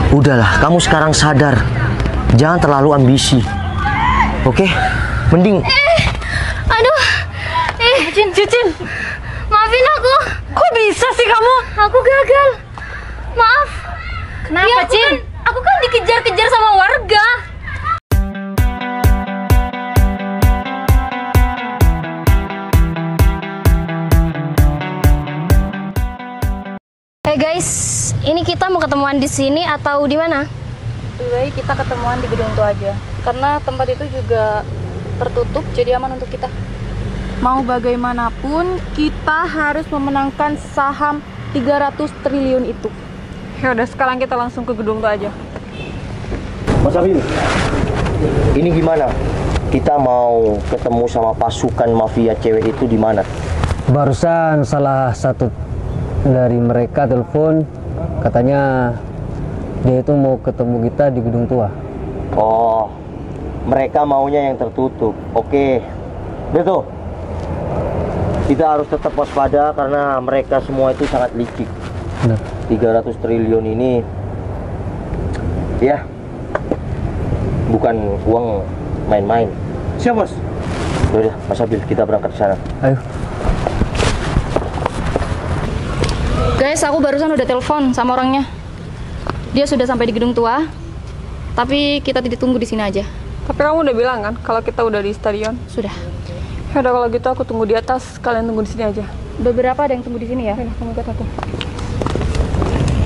Udahlah, kamu sekarang sadar. Jangan terlalu ambisi. Oke? Mending... Aduh. Cicin. Maafin aku. Kok bisa sih kamu? Aku gagal. Maaf. Kenapa, Ya, Cin? Aku kan dikejar-kejar sama warga. Hey guys, ini kita mau ketemuan di sini atau di mana? Lebih baik kita ketemuan di gedung itu aja, karena tempat itu juga tertutup, jadi aman untuk kita. Mau bagaimanapun, kita harus memenangkan saham 300 triliun itu. Ya udah, sekarang kita langsung ke gedung itu aja. Mas Abil, ini gimana? Kita mau ketemu sama pasukan mafia cewek itu di mana? Barusan salah satu dari mereka telepon, katanya dia itu mau ketemu kita di gedung tua. Oh, mereka maunya yang tertutup. Oke, betul. Kita harus tetap waspada karena mereka semua itu sangat licik. Benar. 300 triliun ini, ya, bukan uang main-main. Siap, Bos. Udah, Mas Abil, kita berangkat ke sana. Ayo. Guys, aku barusan udah telepon sama orangnya. Dia sudah sampai di gedung tua, tapi kita ditunggu di sini aja. Tapi kamu udah bilang kan kalau kita udah di stadion? Sudah. Ya udah, kalau gitu aku tunggu di atas, kalian tunggu di sini aja. Beberapa ada yang tunggu di sini ya. Ayo, kamu ikut aku.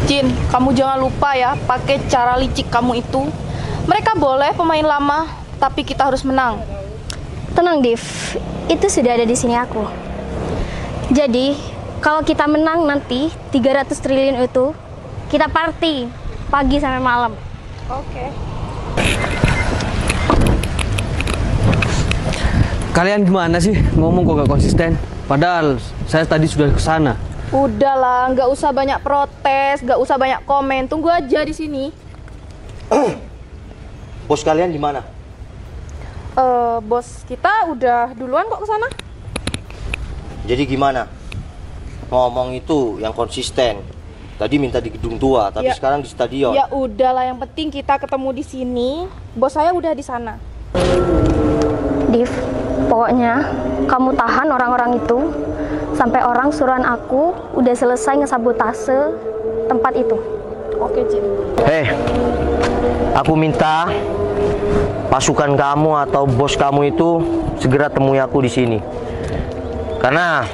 Jin, kamu jangan lupa ya, pakai cara licik kamu itu. Mereka boleh pemain lama, tapi kita harus menang. Tenang, Div. Itu sudah ada di sini aku. Jadi, kalau kita menang nanti 300 triliun itu, kita party pagi sampai malam. Oke. Kalian gimana sih ngomong kok gak konsisten? Padahal saya tadi sudah ke sana. Udahlah, nggak usah banyak protes, nggak usah banyak komen. Tunggu aja di sini. Bos kalian di mana? Bos kita udah duluan kok ke sana. Jadi gimana? Ngomong itu yang konsisten. Tadi minta di gedung tua, tapi Ya. sekarang di stadion. Ya udahlah, yang penting kita ketemu di sini. Bos saya udah di sana. Div, pokoknya kamu tahan orang-orang itu sampai orang suruhan aku udah selesai ngesabotase tempat itu. Oke, Jin. Aku minta pasukan kamu atau bos kamu itu segera temui aku di sini. Karena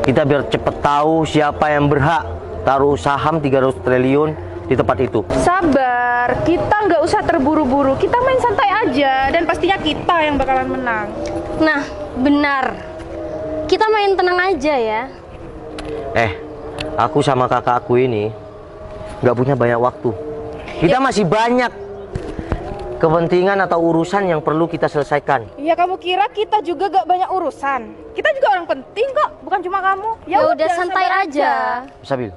kita biar cepet tahu siapa yang berhak taruh saham 300 triliun di tempat itu. Sabar, kita nggak usah terburu-buru. Kita main santai aja dan pastinya kita yang bakalan menang. Nah, benar. Kita main tenang aja ya. Aku sama kakakku ini nggak punya banyak waktu. Kita masih banyak kepentingan atau urusan yang perlu kita selesaikan. Ya kamu kira kita juga gak banyak urusan? Kita juga orang penting kok, bukan cuma kamu. Ya udah santai sabar aja. Sabil,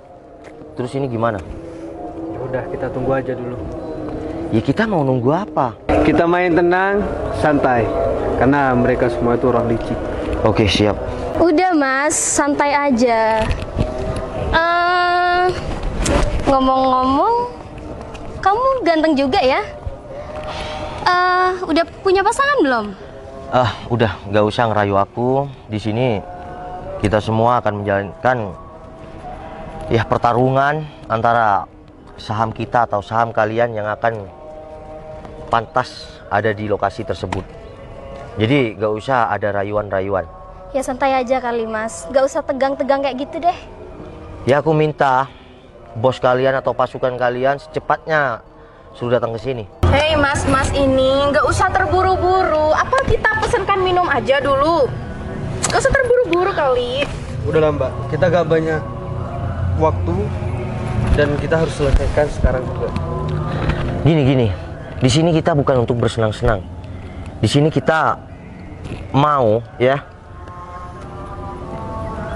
terus ini gimana? Ya udah, kita tunggu aja dulu. Ya kita mau nunggu apa? Kita main tenang, santai. Karena mereka semua itu orang licik. Oke, siap. Udah Mas, santai aja. Ngomong-ngomong, kamu ganteng juga ya? Udah punya pasangan belum? Udah, nggak usah ngerayu aku. Di sini kita semua akan menjalankan ya pertarungan antara saham kita atau saham kalian yang akan pantas ada di lokasi tersebut. Jadi nggak usah ada rayuan-rayuan. Ya santai aja kali Mas, gak usah tegang-tegang kayak gitu deh. Ya aku minta bos kalian atau pasukan kalian secepatnya suruh datang ke sini. Hei mas ini nggak usah terburu-buru. Apa kita pesankan minum aja dulu? Gak usah terburu-buru kali. Udahlah Mbak, kita gak banyak waktu dan kita harus selesaikan sekarang juga. Gini, di sini kita bukan untuk bersenang-senang. Di sini kita mau ya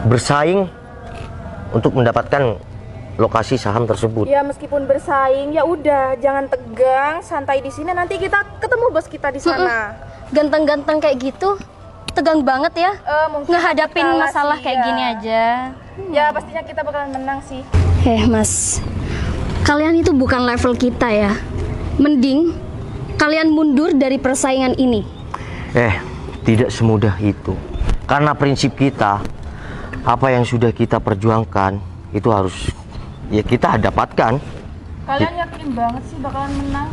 bersaing untuk mendapatkan lokasi saham tersebut. Ya meskipun bersaing, ya udah jangan tegang, santai di sini. Nanti kita ketemu bos kita di sana. Ganteng-ganteng kayak gitu, tegang banget ya. Mungkin Ngehadapin kalah masalah sih, kayak ya. gini aja. Ya pastinya kita bakalan menang sih. Mas, Kalian itu bukan level kita ya. Mending kalian mundur dari persaingan ini. Tidak semudah itu. Karena prinsip kita, apa yang sudah kita perjuangkan itu harus ya kita dapatkan. Kalian yakin banget sih bakalan menang?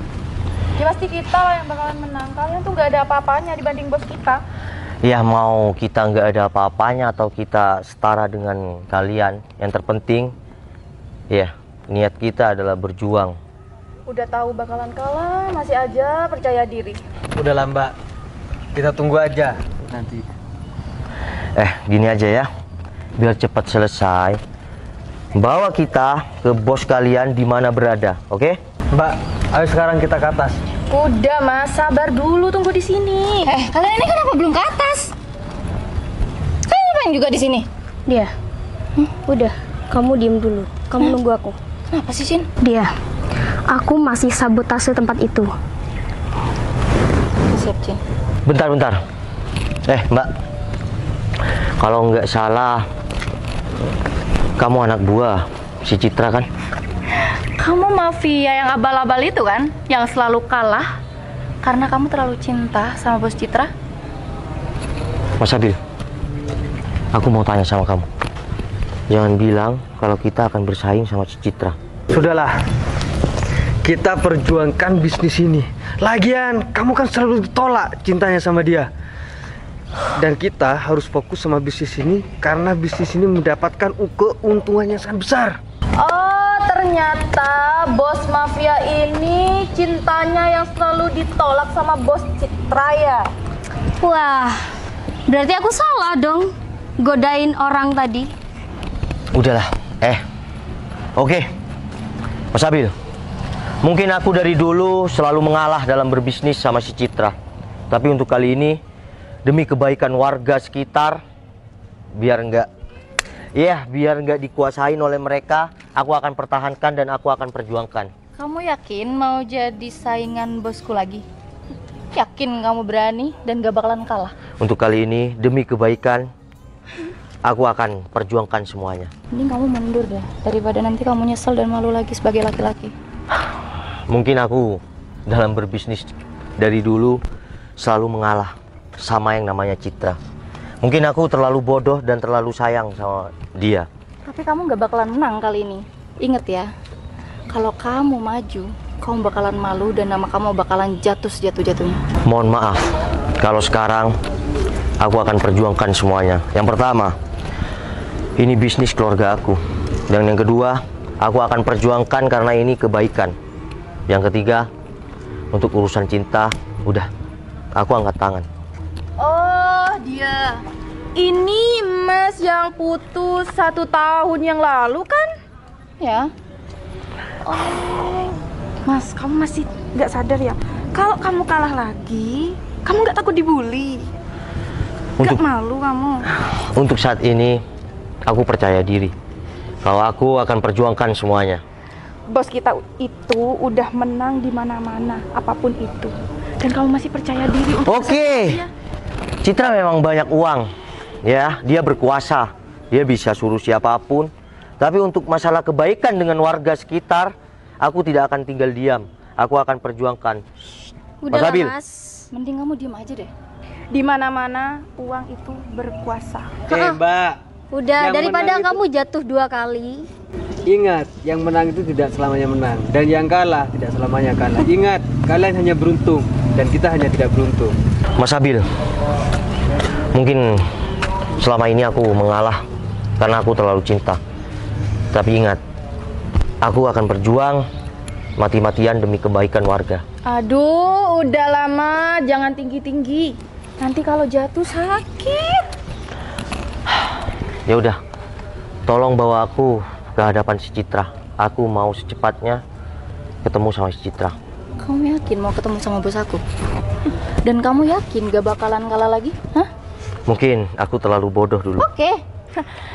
Ya pasti kita lah yang bakalan menang. Kalian tuh gak ada apa-apanya dibanding bos kita. Ya mau kita nggak ada apa-apanya atau kita setara dengan kalian, yang terpenting ya niat kita adalah berjuang. Udah tahu bakalan kalah, masih aja percaya diri. Udahlah Mbak, kita tunggu aja nanti. Gini aja ya, biar cepat selesai. Bawa kita ke bos kalian di mana berada, oke? Mbak, ayo sekarang kita ke atas. Udah mas, sabar dulu, tunggu di sini. Kalian ini kenapa belum ke atas? Kalian ngapain juga di sini? Dia. Udah, kamu diem dulu. Kamu nunggu aku. Kenapa sih, Cin? Dia. Aku masih sabotase tempat itu. Siap, Cin. Bentar. Mbak, kalau nggak salah, kamu anak buah si Citra kan? Kamu mafia yang abal-abal itu kan? Yang selalu kalah karena kamu terlalu cinta sama bos Citra? Mas Abil, aku mau tanya sama kamu. Jangan bilang kalau kita akan bersaing sama si Citra. Sudahlah, kita perjuangkan bisnis ini. Lagian, kamu kan selalu ditolak cintanya sama dia. Dan kita harus fokus sama bisnis ini karena bisnis ini mendapatkan keuntungan yang sangat besar. Oh, ternyata bos mafia ini cintanya yang selalu ditolak sama bos Citra ya? Wah, berarti aku salah dong godain orang tadi. Udahlah, oke. Mas Abil, mungkin aku dari dulu selalu mengalah dalam berbisnis sama si Citra. Tapi untuk kali ini, demi kebaikan warga sekitar, biar nggak dikuasain oleh mereka, aku akan pertahankan dan aku akan perjuangkan. Kamu yakin mau jadi saingan bosku lagi? Yakin kamu berani dan gak bakalan kalah? Untuk kali ini, demi kebaikan, aku akan perjuangkan semuanya. Mending kamu mundur deh, daripada nanti kamu nyesel dan malu lagi sebagai laki-laki. Mungkin aku dalam berbisnis dari dulu selalu mengalah sama yang namanya Citra. Mungkin aku terlalu bodoh dan terlalu sayang sama dia. Tapi kamu gak bakalan menang kali ini. Ingat ya, kalau kamu maju, kamu bakalan malu dan nama kamu bakalan jatuh sejatuh-jatuhnya. Mohon maaf, kalau sekarang aku akan perjuangkan semuanya. Yang pertama, ini bisnis keluarga aku. Dan yang kedua, aku akan perjuangkan karena ini kebaikan. Yang ketiga, untuk urusan cinta, udah, aku angkat tangan. Oh, dia. Ini Mas yang putus 1 tahun yang lalu kan? Ya. Oh, Mas, kamu masih nggak sadar ya? Kalau kamu kalah lagi, kamu nggak takut dibully? Nggak malu kamu? Untuk saat ini, aku percaya diri. Kalau aku akan perjuangkan semuanya. Bos kita itu udah menang di mana-mana, apapun itu. Dan kamu masih percaya diri untuk Oke. Citra memang banyak uang, ya, dia berkuasa, dia bisa suruh siapapun. Tapi untuk masalah kebaikan dengan warga sekitar, aku tidak akan tinggal diam. Aku akan perjuangkan. Udah Abil. Mas. Mending kamu diam aja deh. Di mana-mana uang itu berkuasa. Mbak. Udah, Yang daripada menang itu- kamu jatuh 2 kali. Ingat, yang menang itu tidak selamanya menang. Dan yang kalah tidak selamanya kalah. Ingat, kalian hanya beruntung dan kita hanya tidak beruntung. Mas Abil, mungkin selama ini aku mengalah karena aku terlalu cinta. Tapi ingat, aku akan berjuang mati-matian demi kebaikan warga. Aduh, udah lama, jangan tinggi-tinggi. Nanti kalau jatuh sakit. Ya udah, tolong bawa aku ke hadapan si Citra. Aku mau secepatnya ketemu sama si Citra. Kamu yakin mau ketemu sama bos aku? Dan kamu yakin gak bakalan kalah lagi? Hah? Mungkin aku terlalu bodoh dulu. Oke.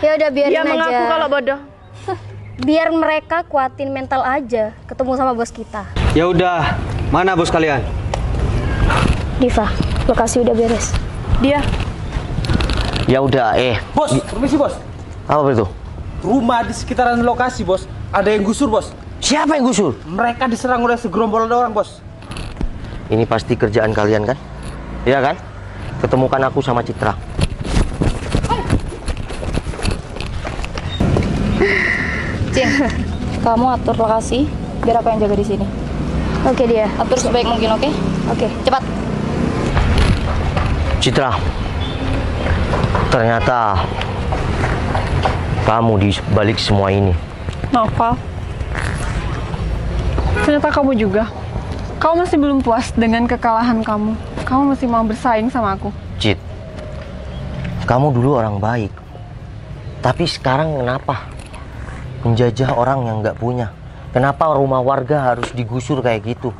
Ya udah biarin Dia aja. mengaku kalau bodoh. Biar mereka kuatin mental aja ketemu sama bos kita. Ya udah, mana bos kalian? Diva, lokasi udah beres. Dia. Ya udah, Bos, permisi bos. apa itu? Rumah di sekitaran lokasi bos, ada yang gusur bos. Siapa yang gusur? Mereka diserang oleh segerombol orang, bos. Ini pasti kerjaan kalian kan? Iya kan? Ketemukan aku sama Citra. Cin, kamu atur lokasi biar aku yang jaga di sini. Oke dia. Atur sebaik mungkin, oke? Oke. Cepat. Citra, ternyata kamu di balik semua ini. Noval, ternyata kamu juga. Kamu masih belum puas dengan kekalahan kamu. Kamu masih mau bersaing sama aku. Cit, kamu dulu orang baik. Tapi sekarang kenapa menjajah orang yang nggak punya? Kenapa rumah warga harus digusur kayak gitu?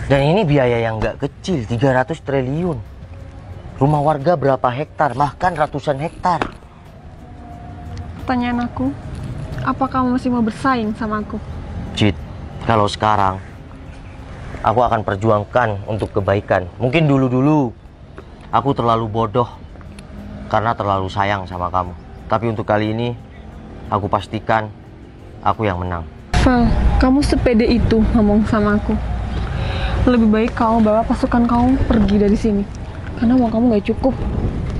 Dan ini biaya yang nggak kecil, 300 triliun. Rumah warga berapa hektar, bahkan ratusan hektar. Pertanyaan aku, apa kamu masih mau bersaing sama aku? Cit, kalau sekarang aku akan perjuangkan untuk kebaikan. Mungkin dulu-dulu aku terlalu bodoh karena terlalu sayang sama kamu. Tapi untuk kali ini aku pastikan aku yang menang. Val, kamu sepede itu ngomong sama aku. Lebih baik kamu bawa pasukan kamu pergi dari sini. Karena uang kamu gak cukup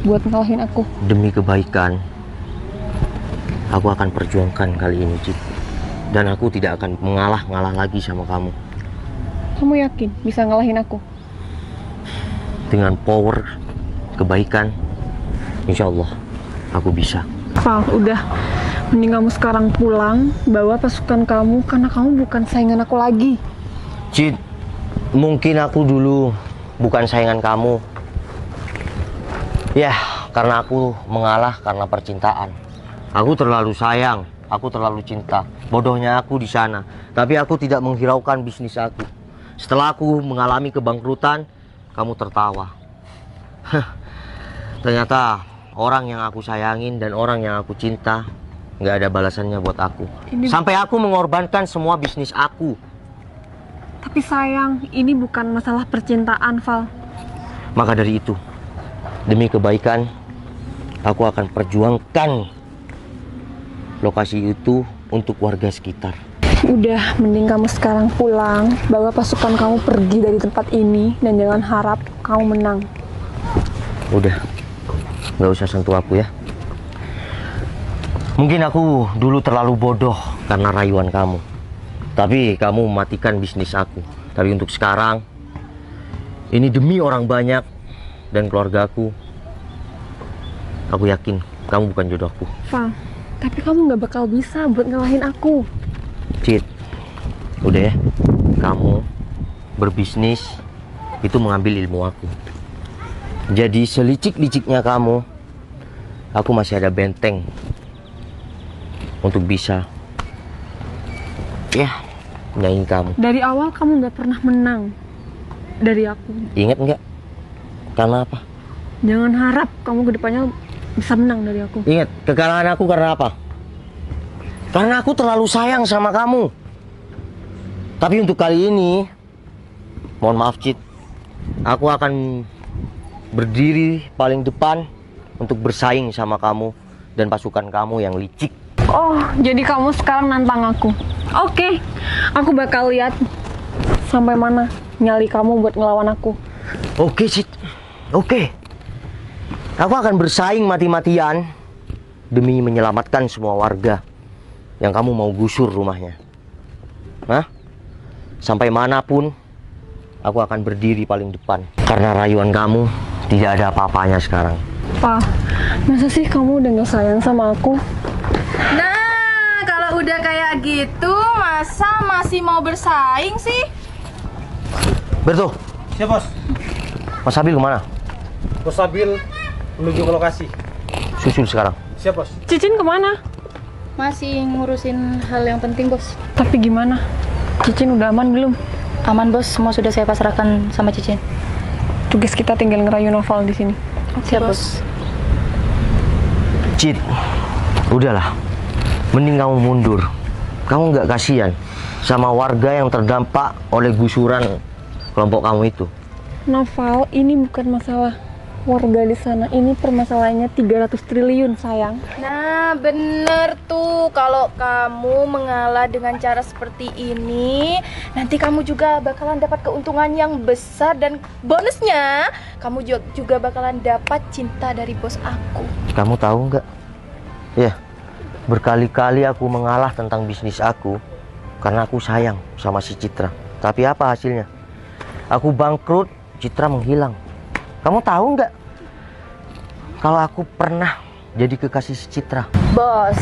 buat ngalahin aku. Demi kebaikan, aku akan perjuangkan kali ini, Cit. Dan aku tidak akan mengalah lagi sama kamu. Kamu yakin bisa ngalahin aku? Dengan power kebaikan, insya Allah aku bisa. Val, udah. Mending kamu sekarang pulang, bawa pasukan kamu, karena kamu bukan saingan aku lagi. Cit, mungkin aku dulu bukan saingan kamu. Ya, karena aku mengalah karena percintaan. Aku terlalu sayang, aku terlalu cinta. Bodohnya aku di sana. Tapi aku tidak menghiraukan bisnis aku. Setelah aku mengalami kebangkrutan, kamu tertawa. Ternyata orang yang aku sayangin dan orang yang aku cinta nggak ada balasannya buat aku. Sampai aku mengorbankan semua bisnis aku. Tapi sayang, ini bukan masalah percintaan, Val. Maka dari itu, demi kebaikan, aku akan perjuangkan lokasi itu untuk warga sekitar. Udah, mending kamu sekarang pulang, bawa pasukan kamu pergi dari tempat ini, dan jangan harap kamu menang. Udah, nggak usah sentuh aku ya. Mungkin aku dulu terlalu bodoh karena rayuan kamu. Tapi kamu mematikan bisnis aku. Tapi untuk sekarang, ini demi orang banyak dan keluargaku. Aku yakin kamu bukan jodohku. Val, tapi kamu nggak bakal bisa buat ngalahin aku. Cit, udah ya. Kamu berbisnis itu mengambil ilmu aku. Jadi selicik-liciknya kamu, aku masih ada benteng untuk bisa nyanyiin kamu. Dari awal kamu nggak pernah menang dari aku. Ingat nggak? Karena apa? Jangan harap kamu kedepannya bisa menang dari aku. Ingat, kekalahan aku karena apa? Karena aku terlalu sayang sama kamu. Tapi untuk kali ini, mohon maaf Cit, aku akan berdiri paling depan untuk bersaing sama kamu dan pasukan kamu yang licik. Oh, jadi kamu sekarang nantang aku. Oke, aku bakal lihat sampai mana nyali kamu buat ngelawan aku. Oke Cit, oke. Aku akan bersaing mati-matian demi menyelamatkan semua warga yang kamu mau gusur rumahnya. Hah? Sampai manapun, aku akan berdiri paling depan. Karena rayuan kamu tidak ada apa-apanya sekarang. Pa, masa sih kamu udah gak sayang sama aku? Nah, kalau udah kayak gitu, masa masih mau bersaing sih? Bertuh, Siap, bos. Mas Abil kemana? Bos Abil menuju ke lokasi. Susul sekarang. Siap, bos. Cicin kemana? Masih ngurusin hal yang penting, bos. Tapi gimana? Cicin udah aman belum? Aman, bos. Semua sudah saya pasrahkan sama Cicin. Tugas kita tinggal ngerayu Noval di sini. Siap, bos. Cit, udahlah. Mending kamu mundur. Kamu nggak kasihan sama warga yang terdampak oleh gusuran kelompok kamu itu. Noval, ini bukan masalah Warga di sana ini permasalahannya 300 triliun, sayang. Nah, bener tuh. Kalau kamu mengalah dengan cara seperti ini, nanti kamu juga bakalan dapat keuntungan yang besar. Dan bonusnya, kamu juga bakalan dapat cinta dari bos aku. Kamu tahu nggak? Ya, berkali-kali aku mengalah tentang bisnis aku karena aku sayang sama si Citra. Tapi apa hasilnya? Aku bangkrut, Citra menghilang. Kamu tahu nggak? Kalau aku pernah jadi kekasih si Citra. Bos,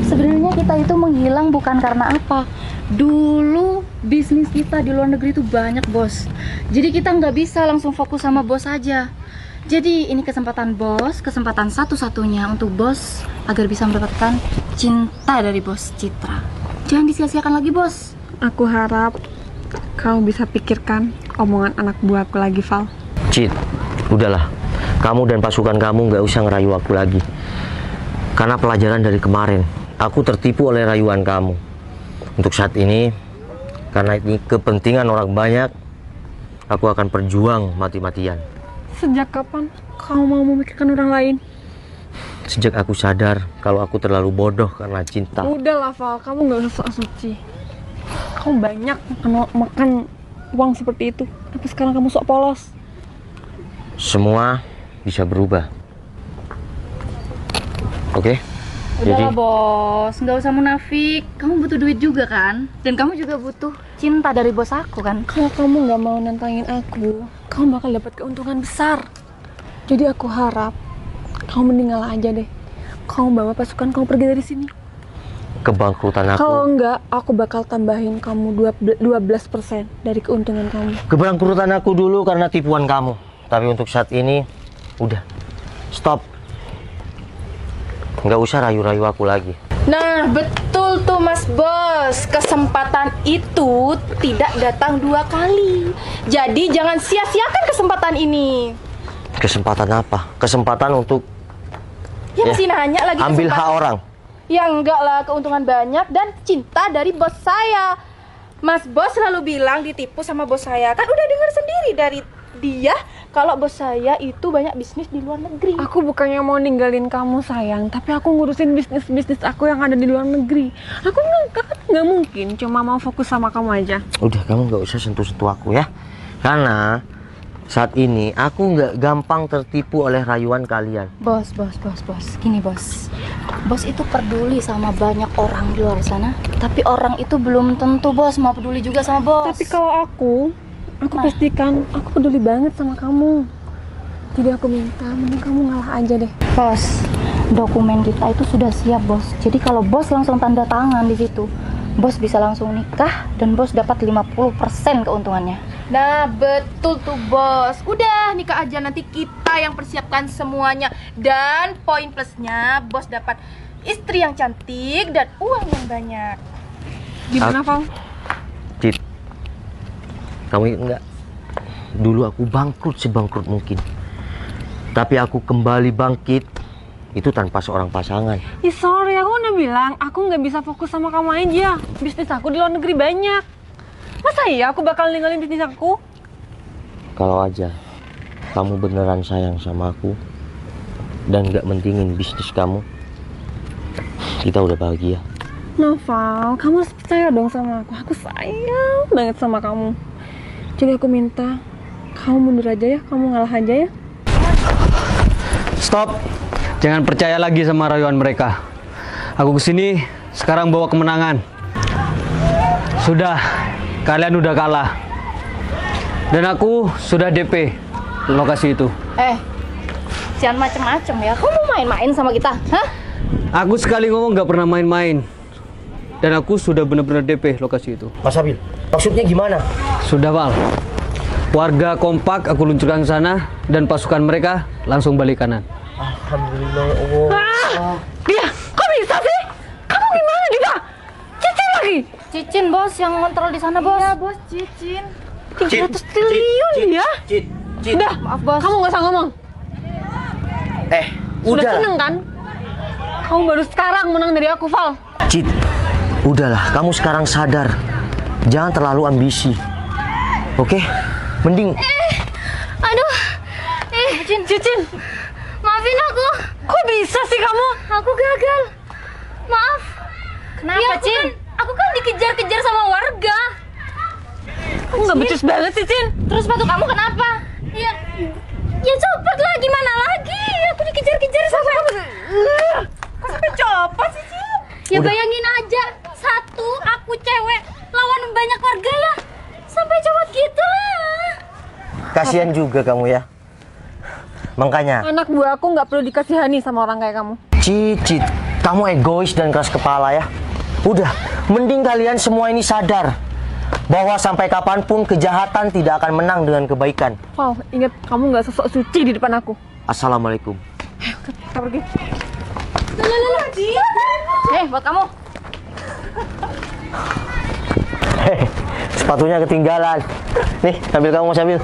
sebenarnya kita itu menghilang bukan karena apa. Dulu bisnis kita di luar negeri itu banyak, bos. Jadi kita nggak bisa langsung fokus sama bos aja. Jadi ini kesempatan bos, kesempatan satu-satunya untuk bos agar bisa mendapatkan cinta dari bos Citra. Jangan disia-siakan lagi, bos. Aku harap kamu bisa pikirkan omongan anak buahku lagi, Val. Cit, udahlah. Kamu dan pasukan kamu nggak usah ngerayu aku lagi. Karena pelajaran dari kemarin, aku tertipu oleh rayuan kamu. Untuk saat ini, karena ini kepentingan orang banyak, aku akan berjuang mati-matian. Sejak kapan kamu mau memikirkan orang lain? Sejak aku sadar kalau aku terlalu bodoh karena cinta. Udahlah, Val, kamu nggak usah sok suci. Kamu banyak makan uang seperti itu, tapi sekarang kamu sok polos. Semua bisa berubah. Oke? Udahlah, bos, nggak usah munafik. Kamu butuh duit juga kan? Dan kamu juga butuh cinta dari bos aku kan? Kalau kamu nggak mau nantangin aku, kamu bakal dapat keuntungan besar. Jadi aku harap kamu mending ngalah aja deh. Kamu bawa pasukan kamu pergi dari sini. Kebangkrutan aku. Kalau enggak, aku bakal tambahin kamu 12% dari keuntungan kamu. Kebangkrutan aku dulu karena tipuan kamu. Tapi untuk saat ini, udah. Stop. Nggak usah rayu-rayu aku lagi. Nah, betul tuh Mas Bos. Kesempatan itu tidak datang 2 kali. Jadi jangan sia-siakan kesempatan ini. Kesempatan apa? Kesempatan untuk Ya masih nanya lagi ambil hak kesempatan. orang. Ya enggak lah, keuntungan banyak dan cinta dari bos saya. Mas Bos selalu bilang ditipu sama bos saya. Kan udah dengar sendiri dari dia kalau bos saya itu banyak bisnis di luar negeri. Aku bukannya mau ninggalin kamu, sayang, tapi aku ngurusin bisnis aku yang ada di luar negeri. Aku nggak mungkin cuma mau fokus sama kamu aja. Udah, kamu nggak usah sentuh-sentuh aku ya. Karena saat ini aku nggak gampang tertipu oleh rayuan kalian. Bos. Gini, bos. Bos itu peduli sama banyak orang di luar sana. Tapi orang itu belum tentu, bos, mau peduli juga sama bos. Tapi kalau aku pastikan aku peduli banget sama kamu. Jadi aku minta mending kamu ngalah aja deh. Bos, dokumen kita itu sudah siap, bos. Jadi kalau bos langsung tanda tangan di situ, bos bisa langsung nikah dan bos dapat 50% keuntungannya. Nah, betul tuh bos. Udah, nikah aja, nanti kita yang persiapkan semuanya. Dan poin plusnya, bos dapat istri yang cantik dan uang yang banyak. Gimana, Val? Cit, kamu ingat nggak? Dulu aku bangkrut sebangkrut mungkin. Tapi aku kembali bangkit itu tanpa seorang pasangan. Ya sorry, aku udah bilang aku nggak bisa fokus sama kamu aja. Bisnis aku di luar negeri banyak. Masa iya aku bakal ninggalin bisnis aku? Kalau aja kamu beneran sayang sama aku dan nggak mentingin bisnis kamu, kita udah bahagia. Noval, kamu harus percaya dong sama aku. Aku sayang banget sama kamu. Jadi aku minta kamu mundur aja ya, kamu ngalah aja ya. Stop. Jangan percaya lagi sama rayuan mereka. Aku kesini sekarang bawa kemenangan. Sudah, kalian udah kalah. Dan aku sudah DP lokasi itu. Jangan macem-macem ya. Kamu mau main-main sama kita? Hah? Aku sekali ngomong nggak pernah main-main. Dan aku sudah benar-benar DP lokasi itu. Mas Abil, maksudnya gimana? Sudah, Val. Warga kompak aku luncurkan ke sana dan pasukan mereka langsung balik kanan. Alhamdulillah, Allah. Dia, kok bisa sih? Kamu gimana juga? Cicin lagi. Cicin, bos, yang ngontrol di sana, bos. Iya, bos, cicin. 300 triliun ya? Cit. Udah, Maaf, bos. kamu nggak usah ngomong. Sudah Udah. seneng kan? Kamu baru sekarang menang dari aku, Val. Cit, udahlah, kamu sekarang sadar. Jangan terlalu ambisi. Oke? Mending Aduh, Cin, Cicin, Maafin aku. kok bisa sih kamu? Aku gagal. Maaf. Kenapa, Ya, Cin? Aku kan dikejar-kejar sama warga. Kamu nggak becus banget sih, Cin. Terus sepatu kamu kenapa? Ya, ya copot lah, gimana lagi? Aku dikejar-kejar sama. Kok sampai copot sih, Cin? Ya bayangin aja, satu aku cewek lawan banyak warga ya, sampai copot gitu lah. Kasihan juga kamu ya. Makanya, Anak buahku nggak perlu dikasihani sama orang kayak kamu. Cicit, kamu egois dan keras kepala ya. Udah, mending kalian semua ini sadar bahwa sampai kapanpun kejahatan tidak akan menang dengan kebaikan. Wow, ingat kamu nggak sosok suci di depan aku. Assalamualaikum. Kita pergi. Buat kamu. Hei, sepatunya ketinggalan. Nih, ambil kamu Mas Abil.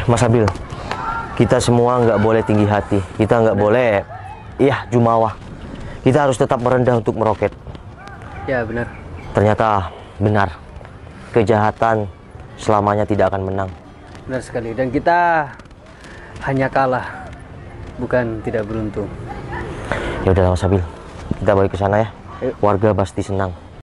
Mas Abil, kita semua nggak boleh tinggi hati. Kita nggak boleh, jumawa. Kita harus tetap merendah untuk meroket. Ya benar. Ternyata benar, kejahatan selamanya tidak akan menang. Benar sekali. Dan kita hanya kalah, bukan tidak beruntung. Ya udah Mas Abil, kita balik ke sana ya. Warga pasti senang.